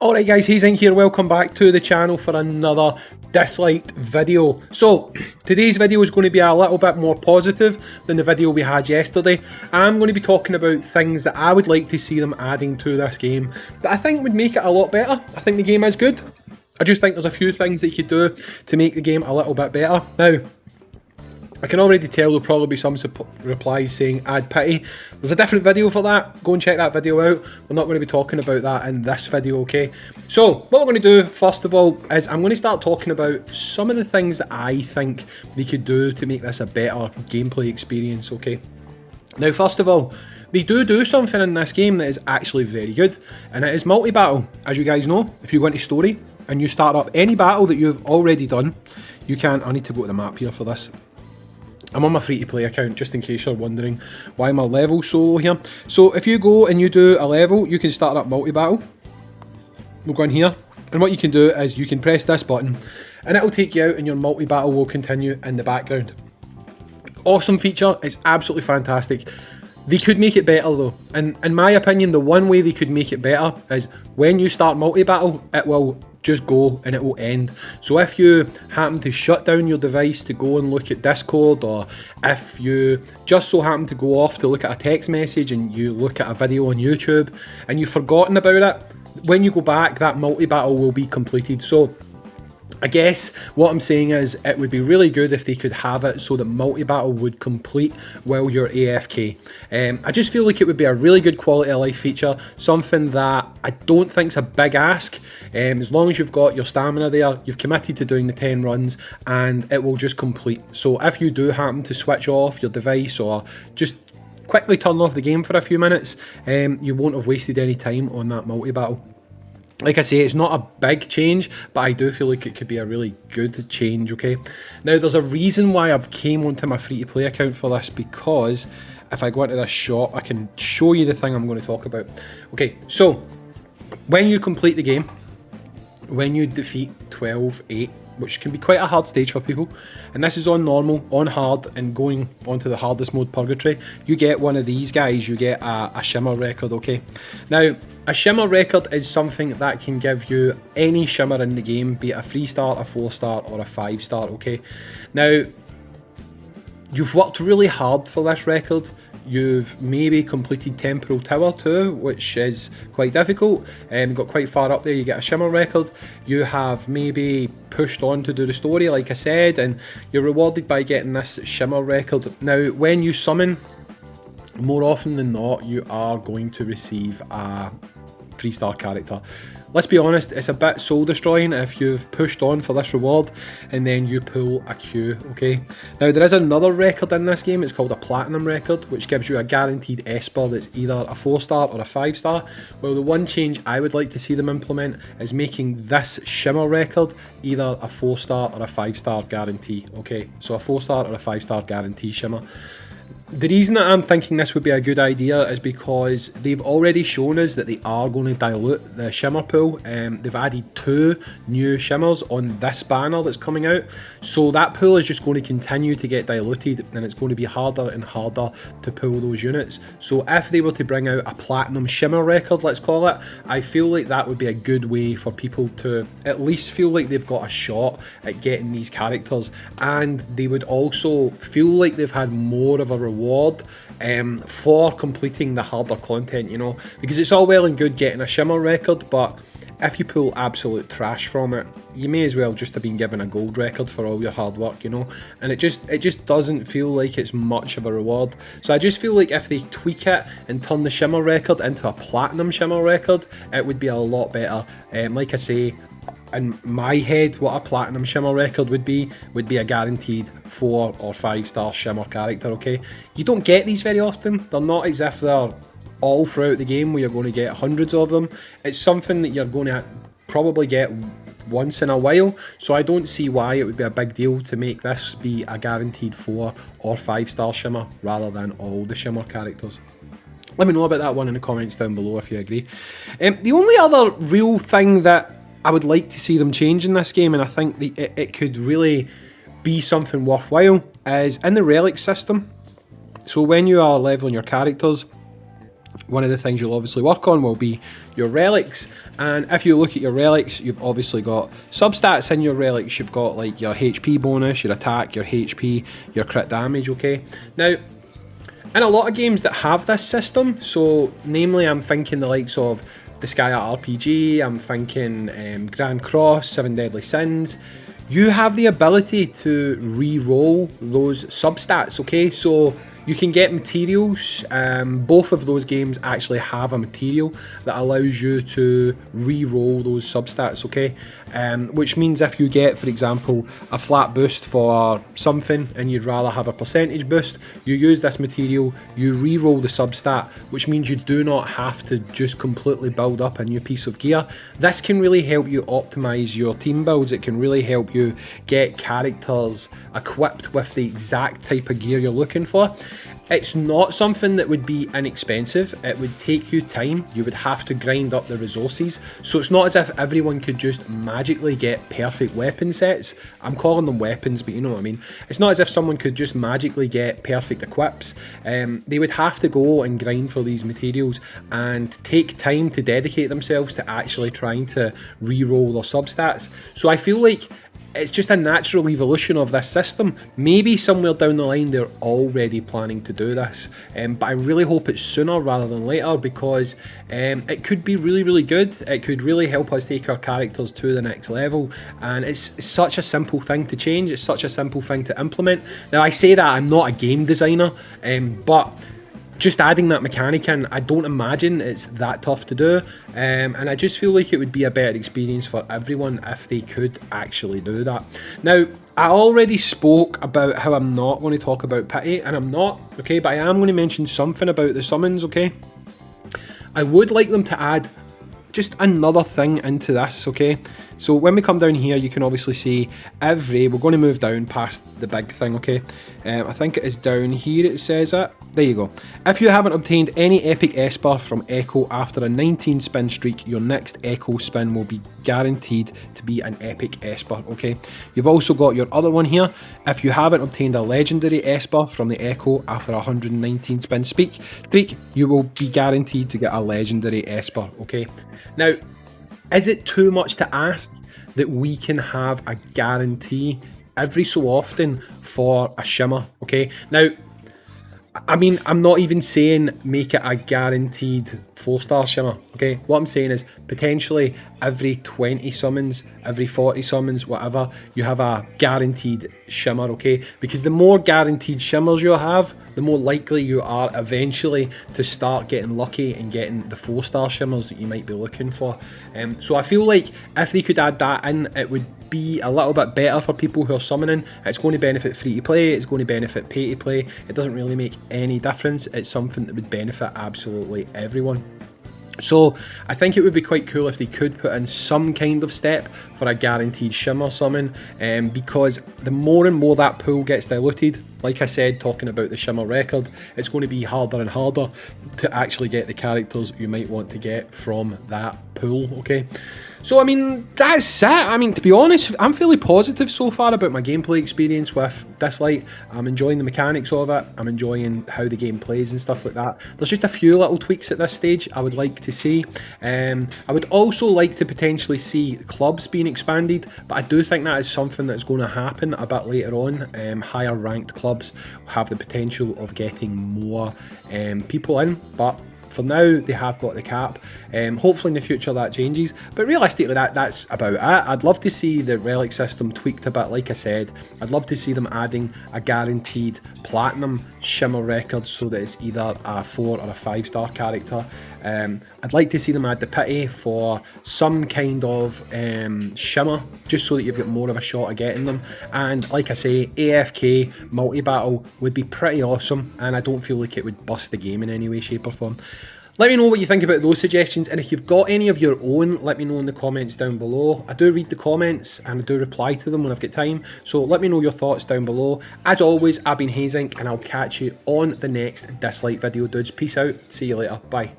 Alright guys, Hazing here, welcome back to the channel for another DIslyte video. So, today's video is going to be a little bit more positive than the video we had yesterday. I'm going to be talking about things that I would like to see them adding to this game that I think would make it a lot better. I think the game is good. I just think there's a few things that you could do to make the game a little bit better. Now, I can already tell there'll probably be some replies saying add pity. There's a different video for that. Go and check that video out. We're not going to be talking about that in this video, okay? So, what we're going to do, first of all, is I'm going to start talking about some of the things that I think they could do to make this a better gameplay experience, okay? Now, first of all, they do something in this game that is actually very good, and it is multi-battle. As you guys know, if you go into story and you start up any battle that you've already done, you can... I need to go to the map here for this. I'm on my free-to-play account, just in case you're wondering why my level's so low here. So if you go and you do a level, you can start up multi-battle. We'll go in here, and what you can do is you can press this button, and it'll take you out, and your multi-battle will continue in the background. Awesome feature, it's absolutely fantastic. They could make it better though, and in my opinion, the one way they could make it better is when you start multi-battle, it will just go and it will end. So if you happen to shut down your device to go and look at Discord, or if you just so happen to go off to look at a text message and you look at a video on YouTube and you've forgotten about it, when you go back, that multi-battle will be completed. So I guess what I'm saying is it would be really good if they could have it so that multi-battle would complete while you're AFK. I just feel like it would be a really good quality of life feature, something that I don't think's a big ask. As long as you've got your stamina there, you've committed to doing the 10 runs, and it will just complete. So if you do happen to switch off your device or just quickly turn off the game for a few minutes, you won't have wasted any time on that multi-battle. Like I say, it's not a big change, but I do feel like it could be a really good change, okay? Now, there's a reason why I've came onto my free-to-play account for this, because if I go into this shop, I can show you the thing I'm going to talk about. Okay, so, when you complete the game, when you defeat 12-8, which can be quite a hard stage for people, and this is on normal, on hard, and going onto the hardest mode, purgatory, you get one of these guys. You get a shimmer record, okay? Now, a shimmer record is something that can give you any shimmer in the game, be it a 3-star, a 4-star, or a 5-star, okay? Now, you've worked really hard for this record. You've maybe completed Temporal Tower too, which is quite difficult, and got quite far up there, you get a shimmer record. You have maybe pushed on to do the story, like I said, and you're rewarded by getting this shimmer record. Now, when you summon, more often than not, you are going to receive a 3-star character. Let's be honest, it's a bit soul destroying if you've pushed on for this reward and then you pull a Q, okay? Now, there is another record in this game, it's called a Platinum record, which gives you a guaranteed Esper that's either a 4-star or a 5-star. Well, the one change I would like to see them implement is making this Shimmer record either a 4-star or a 5-star guarantee, okay? So a 4-star or a 5-star guarantee Shimmer. The reason that I'm thinking this would be a good idea is because they've already shown us that they are going to dilute the shimmer pool. They've added 2 new shimmers on this banner that's coming out, so that pool is just going to continue to get diluted, and it's going to be harder and harder to pull those units. So if they were to bring out a platinum shimmer record, let's call it, I feel like that would be a good way for people to at least feel like they've got a shot at getting these characters, and they would also feel like they've had more of a reward for completing the harder content, you know, because it's all well and good getting a shimmer record, but if you pull absolute trash from it, you may as well just have been given a gold record for all your hard work, you know, and it just doesn't feel like it's much of a reward. So I just feel like if they tweak it and turn the shimmer record into a platinum shimmer record, it would be a lot better. Like I say, in my head, what a platinum shimmer record would be a guaranteed 4 or 5-star shimmer character, okay? You don't get these very often. They're not as if they're all throughout the game where you're going to get hundreds of them. It's something that you're going to probably get once in a while, so I don't see why it would be a big deal to make this be a guaranteed 4 or 5-star shimmer rather than all the shimmer characters. Let me know about that one in the comments down below if you agree. The only other real thing that I would like to see them change in this game, and I think it could really be something worthwhile, is in the Relic system. So when you are leveling your characters, one of the things you'll obviously work on will be your relics. And if you look at your relics, you've obviously got substats in your relics. You've got like your HP bonus, your attack, your HP, your crit damage, okay? Now, in a lot of games that have this system, so namely I'm thinking the likes of the Sky RPG, I'm thinking Grand Cross, 7 Deadly Sins, you have the ability to re-roll those substats, okay? So you can get materials. Both of those games actually have a material that allows you to re-roll those substats, okay? Which means if you get, for example, a flat boost for something and you'd rather have a percentage boost, you use this material, you re-roll the substat, which means you do not have to just completely build up a new piece of gear. This can really help you optimize your team builds. It can really help you get characters equipped with the exact type of gear you're looking for. It's not something that would be inexpensive. It would take you time. You would have to grind up the resources. So it's not as if everyone could just magically get perfect weapon sets. I'm calling them weapons, but you know what I mean. It's not as if someone could just magically get perfect equips. They would have to go and grind for these materials and take time to dedicate themselves to actually trying to re-roll their substats. So I feel like it's just a natural evolution of this system. Maybe somewhere down the line they're already planning to do this, but I really hope it's sooner rather than later, because it could be really, really good. It could really help us take our characters to the next level, and it's such a simple thing to change. It's such a simple thing to implement. Now, I say that I'm not a game designer, but just adding that mechanic in, I don't imagine it's that tough to do, and I just feel like it would be a better experience for everyone if they could actually do that. Now, I already spoke about how I'm not going to talk about pity, and I'm not, okay, but I am going to mention something about the summons, okay? I would like them to add just another thing into this, okay? So when we come down here, you can obviously see we're going to move down past the big thing, okay? I think it is down here it says it. There you go. If you haven't obtained any epic Esper from Echo after a 19 spin streak, your next Echo spin will be guaranteed to be an epic Esper, okay? You've also got your other one here. If you haven't obtained a legendary Esper from the Echo after a 119 spin streak, you will be guaranteed to get a legendary Esper, okay? Now, is it too much to ask that we can have a guarantee every so often for a Shimmer, okay? Now, I mean, I'm not even saying make it a guaranteed 4-star Shimmer, okay? What I'm saying is potentially every 20 summons, every 40 summons, whatever, you have a guaranteed Shimmer, okay? Because the more guaranteed Shimmers you have, the more likely you are eventually to start getting lucky and getting the 4-star Shimmers that you might be looking for. So I feel like if they could add that in, it would be a little bit better for people who are summoning. It's going to benefit free to play, it's going to benefit pay to play. It doesn't really make any difference. It's something that would benefit absolutely everyone. So I think it would be quite cool if they could put in some kind of step for a guaranteed Shimmer summon, because the more and more that pool gets diluted, like I said, talking about the Shimmer record, it's going to be harder and harder to actually get the characters you might want to get from that pool, okay? So, I mean, that's it. I mean, to be honest, I'm fairly positive so far about my gameplay experience with DIslyte. I'm enjoying the mechanics of it. I'm enjoying how the game plays and stuff like that. There's just a few little tweaks at this stage I would like to see. I would also like to potentially see clubs being expanded, but I do think that is something that's going to happen a bit later on. Higher ranked clubs have the potential of getting more people in, but for now, they have got the cap. Hopefully in the future that changes. But realistically, that's about it. I'd love to see the Relic system tweaked a bit, like I said. I'd love to see them adding a guaranteed Platinum Shimmer record so that it's either a 4 or a 5-star character. I'd like to see them add the pity for some kind of Shimmer, just so that you've got more of a shot at getting them. And like I say, AFK multi-battle would be pretty awesome, and I don't feel like it would bust the game in any way, shape or form. Let me know what you think about those suggestions, and if you've got any of your own, let me know in the comments down below. I do read the comments and I do reply to them when I've got time, so let me know your thoughts down below. As always, I've been Hazink, and I'll catch you on the next DIslyte video, dudes. Peace out, see you later, bye.